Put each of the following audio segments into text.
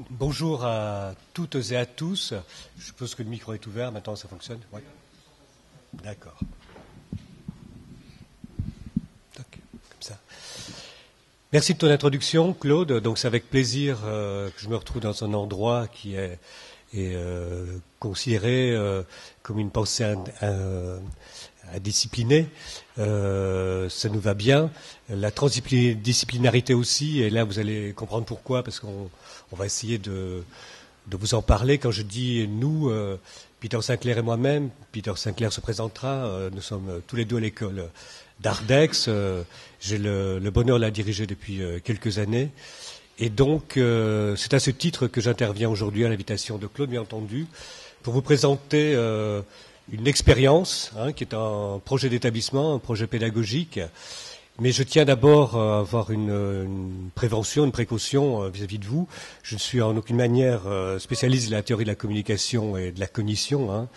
Bonjour à toutes et à tous. Je suppose que le micro est ouvert. Maintenant, ça fonctionne? Oui. D'accord. Comme ça. Merci de ton introduction, Claude. Donc, c'est avec plaisir que je me retrouve dans un endroit qui est considéré comme une pensée à discipliner. Ça nous va bien. La transdisciplinarité aussi, et là vous allez comprendre pourquoi, parce qu'on va essayer de vous en parler. Quand je dis nous, Peter Sinclair et moi-même, Peter Sinclair se présentera, nous sommes tous les deux à l'école d'Ardex. J'ai le bonheur de la diriger depuis quelques années. Et donc, c'est à ce titre que j'interviens aujourd'hui à l'invitation de Claude, bien entendu, pour vous présenter une expérience qui est un projet d'établissement, un projet pédagogique. Mais je tiens d'abord à avoir une prévention, une précaution vis-à-vis de vous. Je ne suis en aucune manière spécialiste de la théorie de la communication et de la cognition.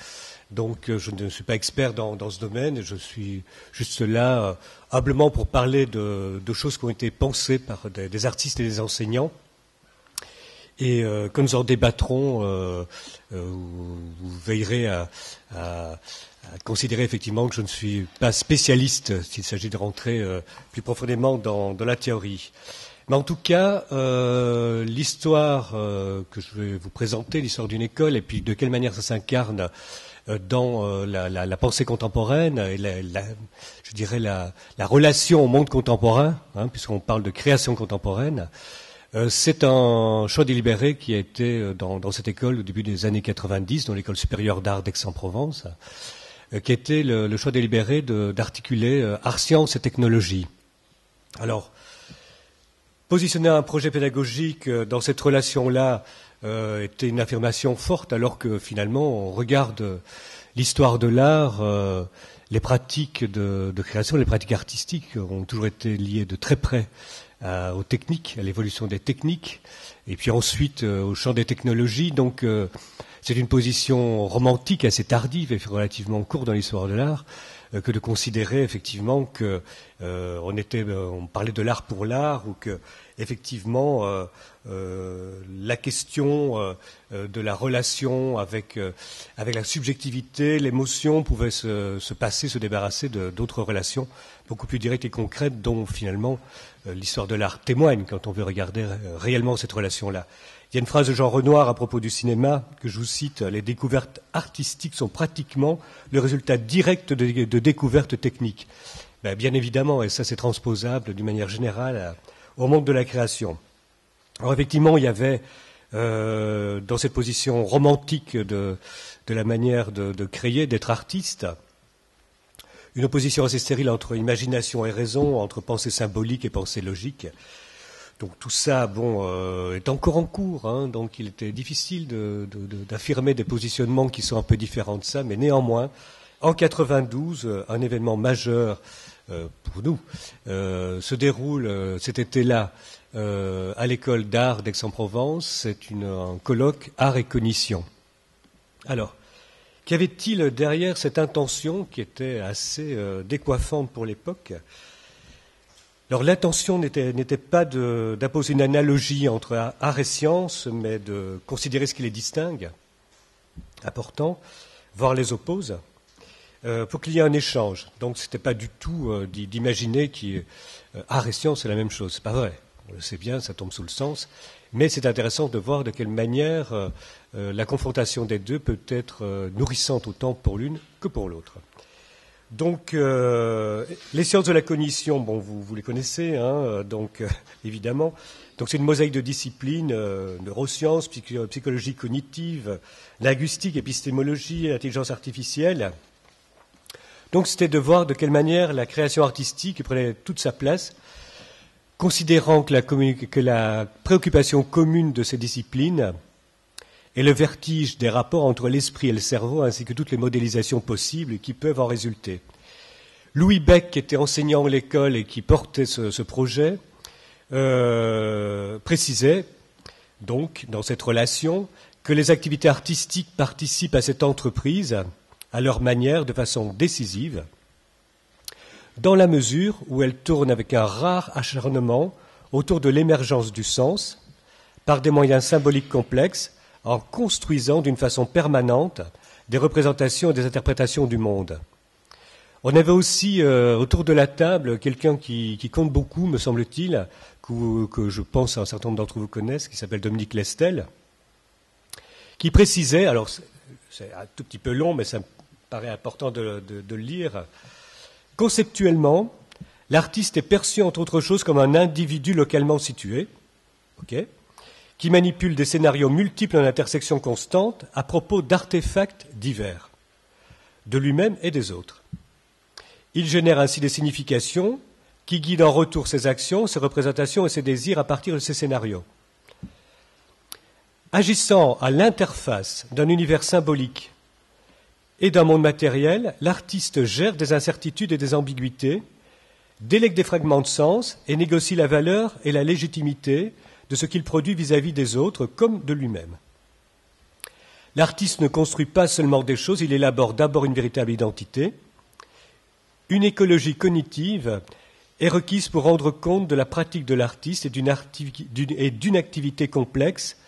Donc je ne suis pas expert dans ce domaine. Je suis juste là humblement pour parler de choses qui ont été pensées par des artistes et des enseignants. Et quand nous en débattrons, vous veillerez à considérer effectivement que je ne suis pas spécialiste s'il s'agit de rentrer plus profondément dans la théorie. Mais en tout cas, l'histoire que je vais vous présenter, l'histoire d'une école, et puis de quelle manière ça s'incarne dans la pensée contemporaine et je dirais la relation au monde contemporain, puisqu'on parle de création contemporaine. C'est un choix délibéré qui a été dans cette école au début des années 90, dans l'école supérieure d'art d'Aix-en-Provence, qui était le choix délibéré d'articuler art, sciences et technologie. Alors, positionner un projet pédagogique dans cette relation-là était une affirmation forte, alors que finalement, on regarde l'histoire de l'art, les pratiques de création, les pratiques artistiques ont toujours été liées de très près aux techniques, à l'évolution des techniques, et puis ensuite au champ des technologies. Donc c'est une position romantique assez tardive et relativement courte dans l'histoire de l'art que de considérer effectivement que on parlait de l'art pour l'art, ou que effectivement la question de la relation avec la subjectivité, l'émotion pouvait se passer, se débarrasser d'autres relations beaucoup plus directes et concrètes dont finalement l'histoire de l'art témoigne quand on veut regarder réellement cette relation-là. Il y a une phrase de Jean Renoir à propos du cinéma que je vous cite: les découvertes artistiques sont pratiquement le résultat direct de découvertes techniques. Bien évidemment, et ça c'est transposable d'une manière générale au monde de la création. Alors effectivement, il y avait dans cette position romantique de la manière de créer, d'être artiste, une opposition assez stérile entre imagination et raison, entre pensée symbolique et pensée logique. Donc tout ça, est encore en cours, donc il était difficile d'affirmer des positionnements qui sont un peu différents de ça, mais néanmoins, en 92, un événement majeur pour nous se déroule cet été-là à l'école d'art d'Aix-en-Provence. C'est un colloque art et cognition. Alors, qu'y avait-il derrière cette intention qui était assez décoiffante pour l'époque? Alors l'intention n'était pas d'imposer une analogie entre art et science, mais de considérer ce qui les distingue, important, voire les oppose, pour qu'il y ait un échange. Donc ce n'était pas du tout d'imaginer qu'art et science c'est la même chose. C'est pas vrai. On le sait bien, ça tombe sous le sens. Mais c'est intéressant de voir de quelle manière la confrontation des deux peut être nourrissante autant pour l'une que pour l'autre. Donc, les sciences de la cognition, vous les connaissez, évidemment. Donc, c'est une mosaïque de disciplines, neurosciences, psychologie cognitive, linguistique, épistémologie, intelligence artificielle. Donc, c'était de voir de quelle manière la création artistique prenait toute sa place, considérant que la préoccupation commune de ces disciplines et le vertige des rapports entre l'esprit et le cerveau, ainsi que toutes les modélisations possibles qui peuvent en résulter. Louis Beck, qui était enseignant à l'école et qui portait ce projet, précisait donc dans cette relation que les activités artistiques participent à cette entreprise à leur manière, de façon décisive, dans la mesure où elles tournent avec un rare acharnement autour de l'émergence du sens, par des moyens symboliques complexes, en construisant d'une façon permanente des représentations et des interprétations du monde. On avait aussi autour de la table quelqu'un qui compte beaucoup, me semble-t-il, que je pense un certain nombre d'entre vous connaissent, qui s'appelle Dominique Lestel, qui précisait, alors c'est un tout petit peu long, mais ça me paraît important de le lire, conceptuellement, l'artiste est perçu, entre autres choses, comme un individu localement situé, qui manipule des scénarios multiples en intersection constante à propos d'artefacts divers, de lui-même et des autres. Il génère ainsi des significations qui guident en retour ses actions, ses représentations et ses désirs à partir de ces scénarios. Agissant à l'interface d'un univers symbolique et d'un monde matériel, l'artiste gère des incertitudes et des ambiguïtés, délègue des fragments de sens et négocie la valeur et la légitimité de ce qu'il produit vis-à-vis des autres comme de lui-même. L'artiste ne construit pas seulement des choses, il élabore d'abord une véritable identité. Une écologie cognitive est requise pour rendre compte de la pratique de l'artiste et d'une activité complexe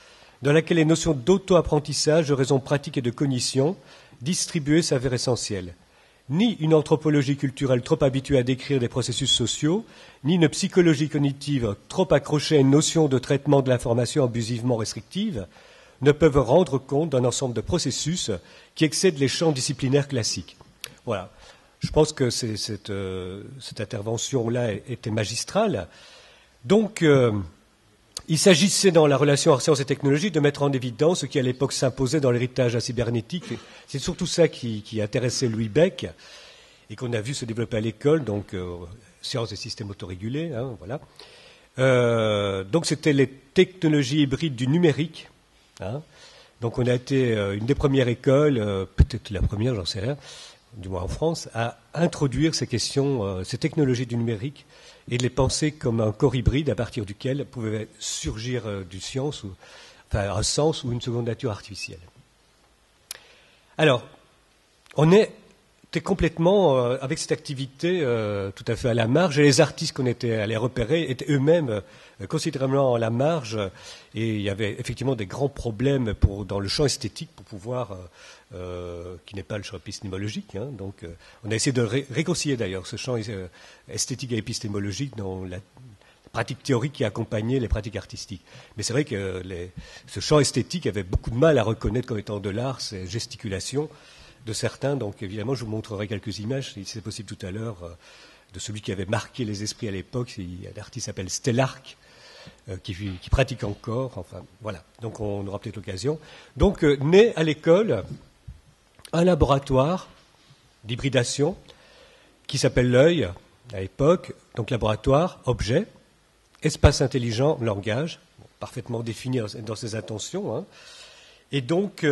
dans laquelle les notions d'auto-apprentissage, de raison pratique et de cognition distribuées s'avèrent essentielles. Ni une anthropologie culturelle trop habituée à décrire des processus sociaux, ni une psychologie cognitive trop accrochée à une notion de traitement de l'information abusivement restrictive ne peuvent rendre compte d'un ensemble de processus qui excèdent les champs disciplinaires classiques. Voilà. Je pense que cette intervention-là était magistrale. Donc, il s'agissait dans la relation art, sciences et technologies de mettre en évidence ce qui à l'époque s'imposait dans l'héritage cybernétique. C'est surtout ça qui intéressait Louis Beck et qu'on a vu se développer à l'école, donc sciences et systèmes autorégulés. Voilà. Donc c'était les technologies hybrides du numérique. Donc on a été une des premières écoles, peut-être la première, j'en sais rien, du moins en France, à introduire ces questions, ces technologies du numérique et de les penser comme un corps hybride à partir duquel pouvait surgir du science, un sens ou une seconde nature artificielle. Alors, on était complètement avec cette activité tout à fait à la marge, et les artistes qu'on était allés repérer étaient eux-mêmes considérablement à la marge, et il y avait effectivement des grands problèmes dans le champ esthétique pour pouvoir, qui n'est pas le champ épistémologique, donc on a essayé de réconcilier d'ailleurs ce champ esthétique et épistémologique dans la pratique théorique qui accompagnait les pratiques artistiques. Mais c'est vrai que ce champ esthétique avait beaucoup de mal à reconnaître comme étant de l'art, ces gesticulations de certains, donc évidemment je vous montrerai quelques images, si c'est possible tout à l'heure, de celui qui avait marqué les esprits à l'époque, l'artiste s'appelle Stellark, qui pratique encore, enfin voilà, donc on aura peut-être l'occasion. Donc naît à l'école un laboratoire d'hybridation qui s'appelle l'œil à l'époque, donc laboratoire, objet, espace intelligent, langage, parfaitement défini dans ses intentions, Et donc,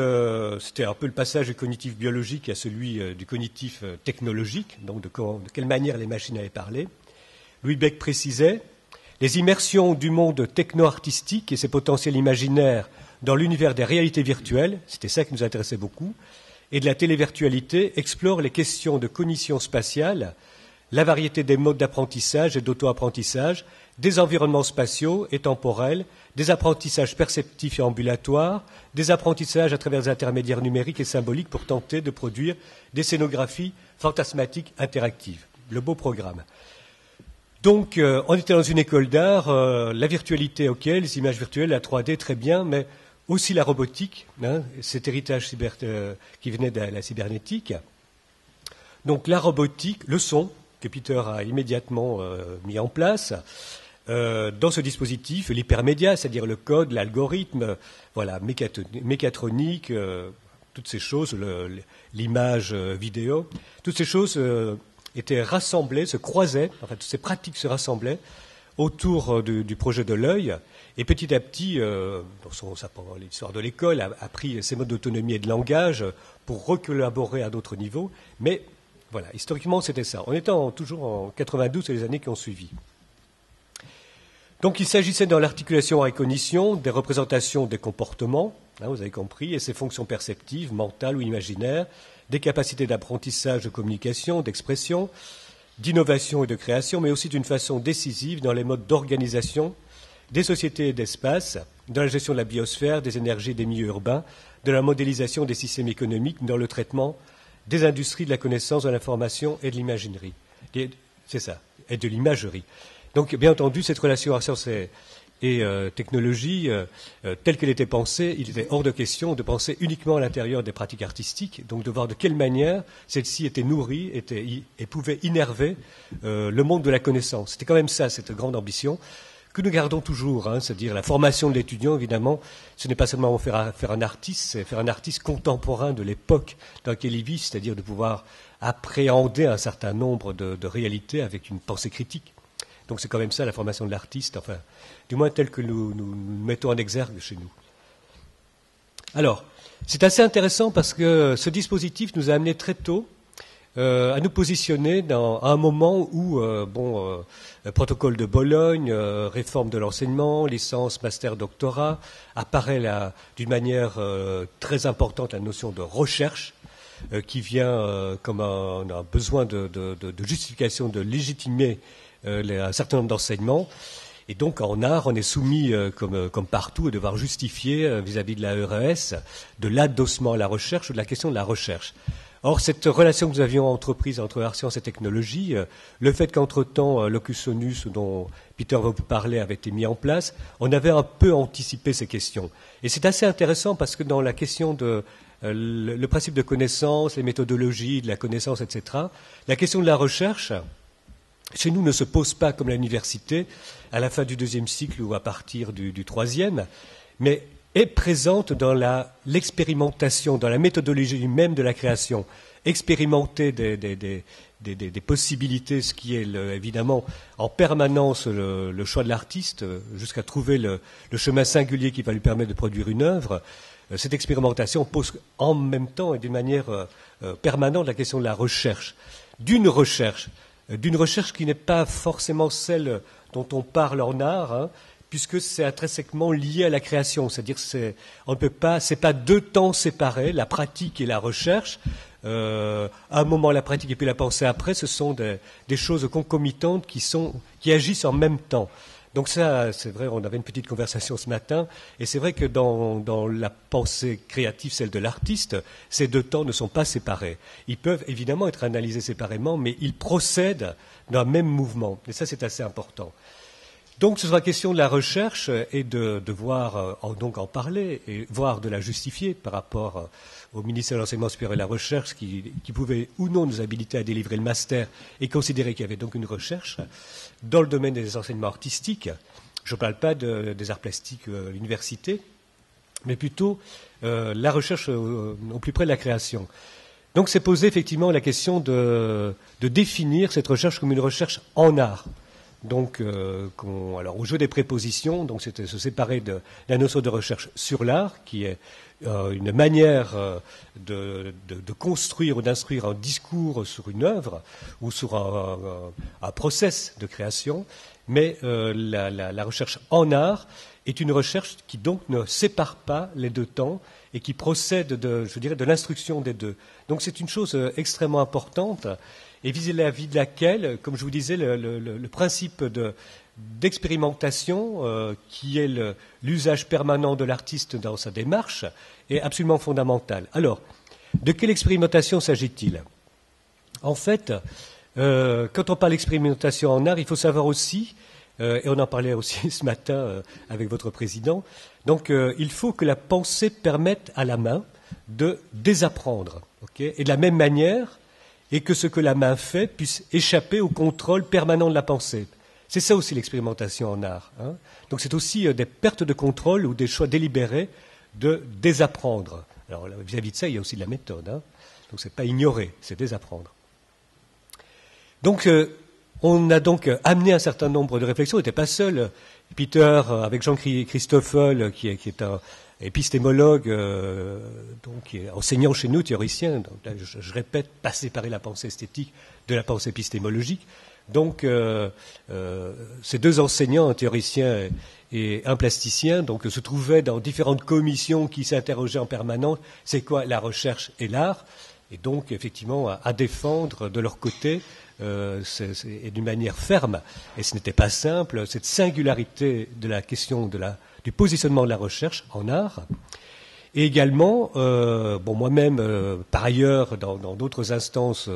c'était un peu le passage du cognitif biologique à celui du cognitif technologique, donc de quelle manière les machines avaient parlé. Louis Beck précisait les immersions du monde techno-artistique et ses potentiels imaginaires dans l'univers des réalités virtuelles, c'était ça qui nous intéressait beaucoup, et de la télévirtualité explorent les questions de cognition spatiale, la variété des modes d'apprentissage et d'auto-apprentissage, des environnements spatiaux et temporels, des apprentissages perceptifs et ambulatoires, des apprentissages à travers des intermédiaires numériques et symboliques pour tenter de produire des scénographies fantasmatiques interactives. Le beau programme. Donc, on était dans une école d'art, la virtualité, ok, les images virtuelles, la 3D, très bien, mais aussi la robotique, cet héritage qui venait de la cybernétique. Donc, la robotique, le son, que Peter a immédiatement mis en place, dans ce dispositif, l'hypermédia, c'est-à-dire le code, l'algorithme, voilà, mécatronique, toutes ces choses, l'image vidéo, toutes ces choses étaient rassemblées, se croisaient, enfin toutes ces pratiques se rassemblaient autour du projet de l'œil, et petit à petit, l'histoire de l'école a pris ces modes d'autonomie et de langage pour recollaborer à d'autres niveaux, mais voilà, historiquement c'était ça. On était toujours en 92 et les années qui ont suivi. Donc il s'agissait dans l'articulation et cognition des représentations des comportements, vous avez compris, et ses fonctions perceptives, mentales ou imaginaires, des capacités d'apprentissage, de communication, d'expression, d'innovation et de création, mais aussi d'une façon décisive dans les modes d'organisation des sociétés et d'espace, dans la gestion de la biosphère, des énergies et des milieux urbains, de la modélisation des systèmes économiques, dans le traitement des industries de la connaissance, de l'information et de l'imagerie. C'est ça, et de l'imagerie. Donc, bien entendu, cette relation science et technologie, telle qu'elle était pensée, il était hors de question de penser uniquement à l'intérieur des pratiques artistiques, donc de voir de quelle manière celle-ci était nourrie et pouvait innerver le monde de la connaissance. C'était quand même ça, cette grande ambition, que nous gardons toujours, hein, c'est-à-dire la formation de l'étudiant, évidemment, ce n'est pas seulement faire un artiste, c'est faire un artiste contemporain de l'époque dans laquelle il vit, c'est-à-dire de pouvoir appréhender un certain nombre de réalités avec une pensée critique. Donc c'est quand même ça la formation de l'artiste, enfin, du moins telle que nous mettons en exergue chez nous. Alors, c'est assez intéressant parce que ce dispositif nous a amené très tôt à nous positionner à un moment où, protocole de Bologne, réforme de l'enseignement, licence, master, doctorat, apparaît d'une manière très importante la notion de recherche, qui vient comme un besoin de justification, de légitimer un certain nombre d'enseignements. Et donc, en art, on est soumis, comme partout, à devoir justifier vis-à-vis de la RES de l'adossement à la recherche ou de la question de la recherche. Or, cette relation que nous avions entreprise entre art, sciences et technologie, le fait qu'entre-temps, Locus Sonus, dont Peter va vous parler, avait été mis en place, on avait un peu anticipé ces questions. Et c'est assez intéressant parce que dans la question de le principe de connaissance, les méthodologies de la connaissance, etc., la question de la recherche, chez nous, ne se pose pas comme à l'université, à la fin du deuxième cycle ou à partir du troisième, mais est présente dans l'expérimentation, dans la méthodologie même de la création. Expérimenter des possibilités, ce qui est évidemment en permanence le choix de l'artiste, jusqu'à trouver le chemin singulier qui va lui permettre de produire une œuvre. Cette expérimentation pose en même temps et d'une manière permanente la question de la recherche. D'une recherche qui n'est pas forcément celle dont on parle en art, hein, puisque c'est intrinsèquement lié à la création. C'est-à-dire on ne peut pas, c'est pas deux temps séparés, la pratique et la recherche. À un moment la pratique et puis la pensée après, ce sont des choses concomitantes qui agissent en même temps. Donc ça, c'est vrai, on avait une petite conversation ce matin, et c'est vrai que dans la pensée créative, celle de l'artiste, ces deux temps ne sont pas séparés. Ils peuvent évidemment être analysés séparément, mais ils procèdent d'un même mouvement, et ça c'est assez important. Donc ce sera question de la recherche et de voir, donc en parler, et voire de la justifier par rapport au ministère de l'Enseignement supérieur et de la Recherche qui pouvait ou non nous habiliter à délivrer le master et considérer qu'il y avait donc une recherche dans le domaine des enseignements artistiques. Je ne parle pas des arts plastiques à l'université, mais plutôt la recherche au plus près de la création. Donc c'est posé effectivement la question de définir cette recherche comme une recherche en art. Donc, alors au jeu des prépositions, donc c'était se séparer de la notion de recherche sur l'art, qui est une manière de construire ou d'instruire un discours sur une œuvre ou sur un process de création, mais la recherche en art est une recherche qui donc ne sépare pas les deux temps et qui procède de l'instruction des deux. Donc c'est une chose extrêmement importante. Et vis-à-vis de laquelle, comme je vous disais, le principe d'expérimentation, qui est l'usage permanent de l'artiste dans sa démarche, est absolument fondamental. Alors, de quelle expérimentation s'agit-il? En fait, quand on parle d'expérimentation en art, il faut savoir aussi, et on en parlait aussi ce matin avec votre président, donc il faut que la pensée permette à la main de désapprendre, okay, et de la même manière, et que ce que la main fait puisse échapper au contrôle permanent de la pensée. C'est ça aussi l'expérimentation en art. Hein. Donc c'est aussi des pertes de contrôle ou des choix délibérés de désapprendre. Alors vis-à-vis de ça, il y a aussi de la méthode. Hein. Donc c'est pas ignorer, c'est désapprendre. Donc on a donc amené un certain nombre de réflexions. On n'était pas seul. Peter, avec Jean-Christoffel, qui est un épistémologue, donc qui est enseignant chez nous, théoricien. Donc là, je répète, pas séparer la pensée esthétique de la pensée épistémologique. Donc, ces deux enseignants, un théoricien et un plasticien, donc se trouvaient dans différentes commissions qui s'interrogeaient en permanence. C'est quoi la recherche et l'art? Et donc, effectivement, à défendre de leur côté, et d'une manière ferme. Et ce n'était pas simple, cette singularité de la question de du positionnement de la recherche en art. Et également, moi-même, par ailleurs, dans d'autres instances,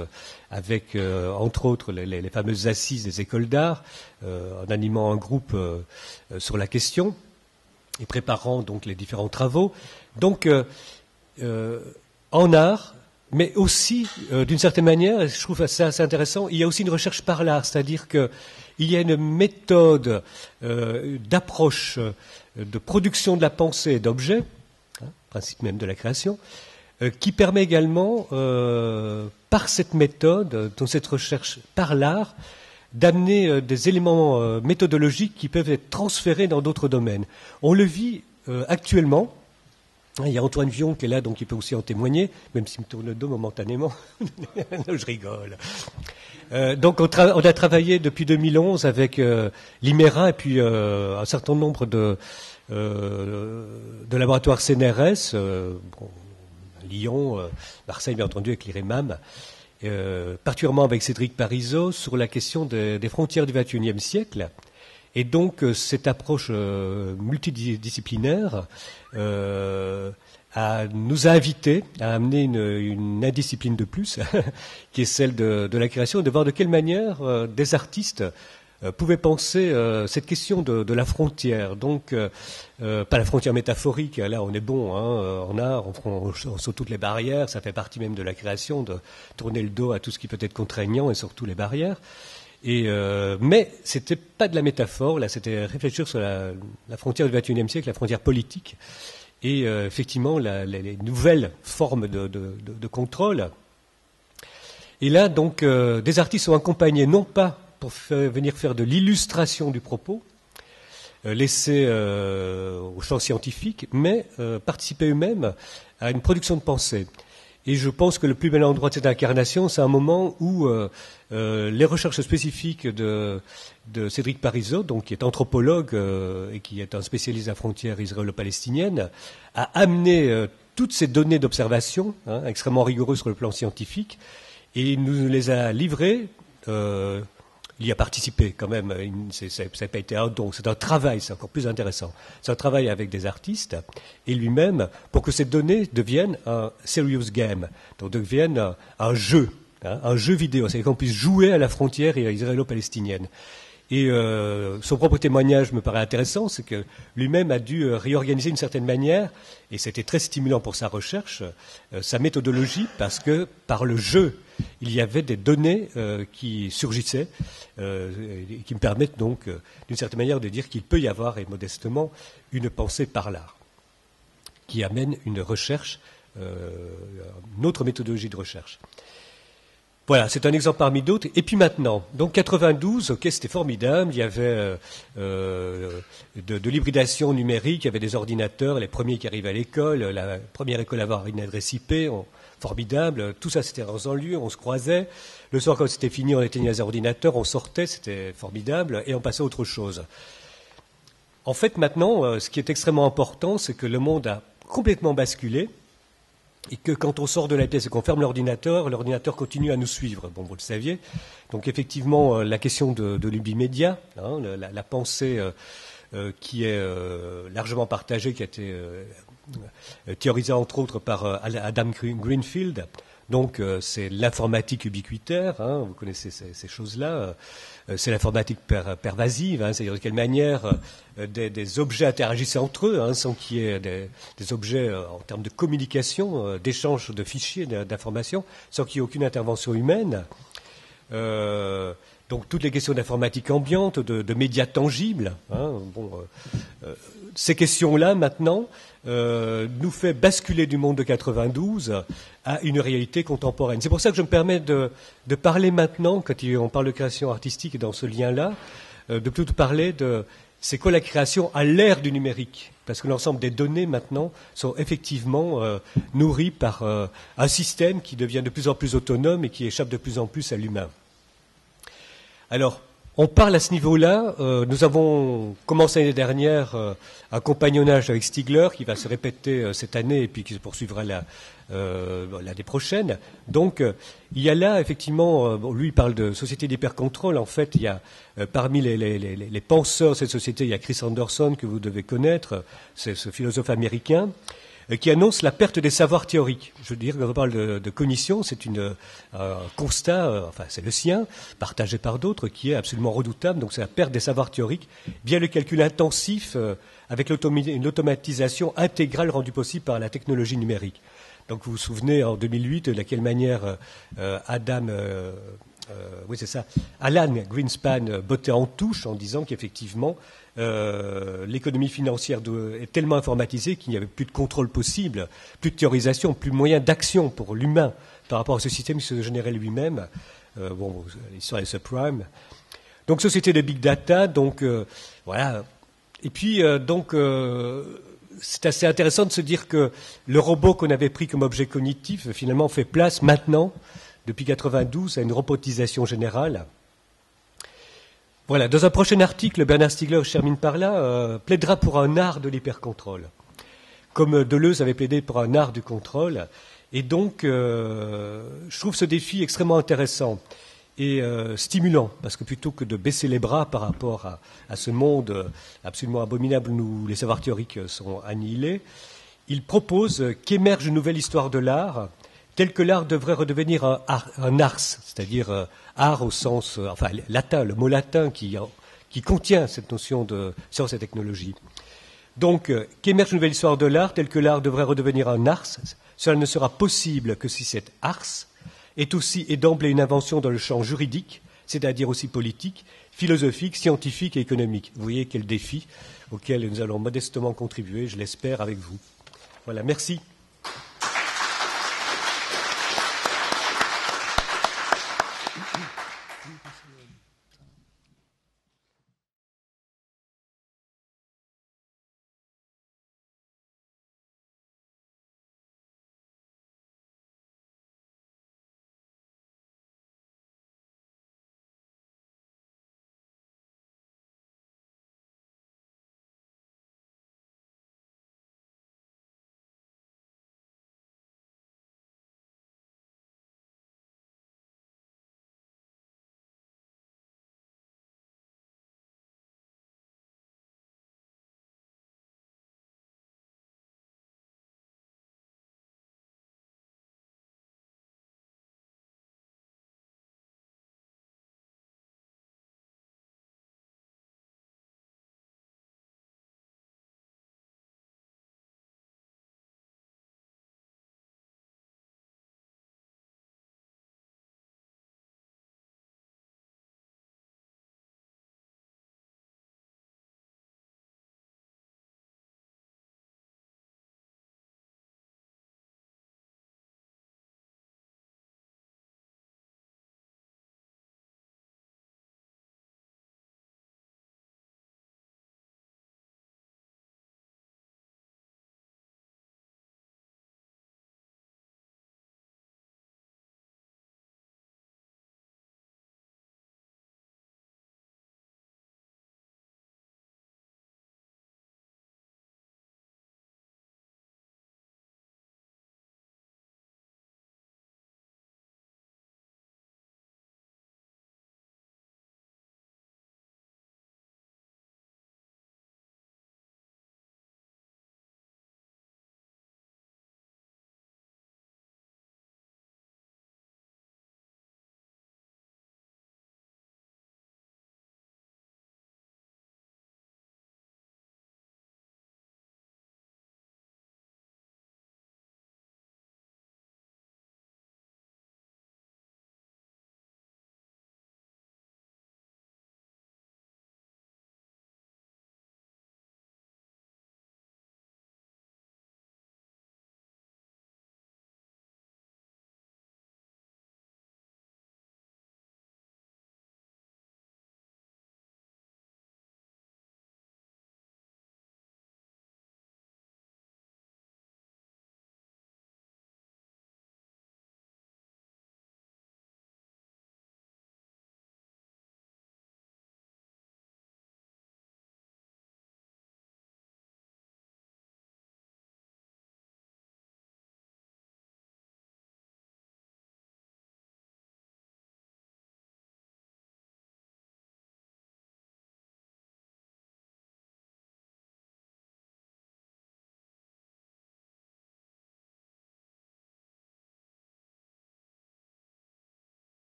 avec, entre autres, les fameuses assises des écoles d'art, en animant un groupe sur la question et préparant donc les différents travaux. Donc, en art, mais aussi, d'une certaine manière, et je trouve ça assez intéressant, il y a aussi une recherche par l'art, c'est-à-dire qu'il y a une méthode d'approche, de production de la pensée et d'objets, principe même de la création, qui permet également, par cette méthode, dans cette recherche par l'art, d'amener des éléments méthodologiques qui peuvent être transférés dans d'autres domaines. On le vit actuellement. Il y a Antoine Vion qui est là, donc il peut aussi en témoigner, même s'il me tourne le dos momentanément. Je rigole. Donc on a travaillé depuis 2011 avec l'IMERA et puis un certain nombre de laboratoires CNRS, Lyon, Marseille bien entendu avec l'IREMAM, particulièrement avec Cédric Parizeau sur la question des frontières du XXIe siècle. Et donc cette approche multidisciplinaire nous a invités à amener une indiscipline de plus, qui est celle de la création, et de voir de quelle manière des artistes pouvaient penser cette question de la frontière. Donc, pas la frontière métaphorique, là on est bon, en art, on saute toutes les barrières, ça fait partie même de la création, de tourner le dos à tout ce qui peut être contraignant et surtout les barrières. Mais c'était pas de la métaphore, là c'était réfléchir sur la frontière du XXIe siècle, la frontière politique, et effectivement les nouvelles formes de contrôle. Et là donc des artistes sont accompagnés non pas pour venir faire de l'illustration du propos, laissés au champ scientifique, mais participer eux-mêmes à une production de pensée. Et je pense que le plus bel endroit de cette incarnation, c'est un moment où les recherches spécifiques de Cédric Parizeau, donc qui est anthropologue et qui est un spécialiste de la frontière israélo-palestinienne, a amené toutes ces données d'observation, extrêmement rigoureuses sur le plan scientifique, et il nous les a livrées. Il y a participé quand même, ça n'a pas été un don, c'est un travail, c'est encore plus intéressant. C'est un travail avec des artistes et lui-même pour que ces données deviennent un serious game, donc deviennent un jeu vidéo, c'est-à-dire qu'on puisse jouer à la frontière israélo-palestinienne. Et son propre témoignage me paraît intéressant, c'est que lui-même a dû réorganiser d'une certaine manière, et c'était très stimulant pour sa recherche, sa méthodologie, parce que par le jeu, il y avait des données qui surgissaient, et qui me permettent donc, d'une certaine manière, de dire qu'il peut y avoir, et modestement, une pensée par l'art, qui amène une recherche, une autre méthodologie de recherche. Voilà, c'est un exemple parmi d'autres. Et puis maintenant, donc 92, ok, c'était formidable. Il y avait de l'hybridation numérique, il y avait des ordinateurs, les premiers qui arrivaient à l'école, la première école à avoir une adresse IP, formidable. Tout ça, c'était dans un lieu, on se croisait. Le soir, quand c'était fini, on éteignait les ordinateurs, on sortait, c'était formidable, et on passait à autre chose. En fait, maintenant, ce qui est extrêmement important, c'est que le monde a complètement basculé. Et que quand on sort de la pièce et qu'on ferme l'ordinateur continue à nous suivre. Bon, vous le saviez. Donc effectivement, la question de l'ubimédia, la pensée qui est largement partagée, qui a été théorisée entre autres par Adam Greenfield. Donc c'est l'informatique ubiquitaire, vous connaissez ces choses-là. C'est l'informatique pervasive, c'est-à-dire de quelle manière des objets interagissaient entre eux, sans qu'il y ait des objets en termes de communication, d'échange de fichiers, d'informations, sans qu'il y ait aucune intervention humaine. Donc toutes les questions d'informatique ambiante, de médias tangibles. Ces questions-là, maintenant, nous fait basculer du monde de 92 à une réalité contemporaine. C'est pour ça que je me permets de parler maintenant, quand on parle de création artistique et dans ce lien-là, de plutôt parler de c'est quoi la création à l'ère du numérique. Parce que l'ensemble des données maintenant sont effectivement nourries par un système qui devient de plus en plus autonome et qui échappe de plus en plus à l'humain. Alors, On parle à ce niveau-là. Nous avons commencé l'année dernière un compagnonnage avec Stigler qui va se répéter cette année et puis qui se poursuivra l'année prochaine. Donc, il y a là, effectivement, lui il parle de société d'hypercontrôle. En fait, il y a parmi les penseurs de cette société, il y a Chris Anderson, que vous devez connaître, c'est ce philosophe américain, qui annonce la perte des savoirs théoriques. Je veux dire, quand on parle de cognition, c'est un constat, enfin c'est le sien, partagé par d'autres, qui est absolument redoutable. Donc c'est la perte des savoirs théoriques, bien le calcul intensif avec une automatisation intégrale rendue possible par la technologie numérique. Donc vous vous souvenez en 2008 de quelle manière Alan Greenspan bottait en touche en disant qu'effectivement l'économie financière est tellement informatisée qu'il n'y avait plus de contrôle possible, plus de théorisation, plus de moyens d'action pour l'humain par rapport à ce système qui se générait lui-même. L'histoire des subprimes. Donc société de big data, donc voilà. Et puis c'est assez intéressant de se dire que le robot qu'on avait pris comme objet cognitif finalement fait place maintenant, depuis 1992, à une robotisation générale. Voilà, dans un prochain article, Bernard Stiegler, je termine par là, plaidera pour un art de l'hypercontrôle, comme Deleuze avait plaidé pour un art du contrôle. Et donc, je trouve ce défi extrêmement intéressant et stimulant, parce que plutôt que de baisser les bras par rapport à ce monde absolument abominable où les savoirs théoriques sont annihilés, il propose qu'émerge une nouvelle histoire de l'art, tel que l'art devrait redevenir un ars, c'est-à-dire art au sens, latin, le mot latin qui contient cette notion de science et technologie. Donc, qu'émerge une nouvelle histoire de l'art, tel que l'art devrait redevenir un ars, cela ne sera possible que si cet ars est d'emblée une invention dans le champ juridique, c'est-à-dire aussi politique, philosophique, scientifique et économique. Vous voyez quel défi auquel nous allons modestement contribuer, je l'espère, avec vous. Voilà, merci.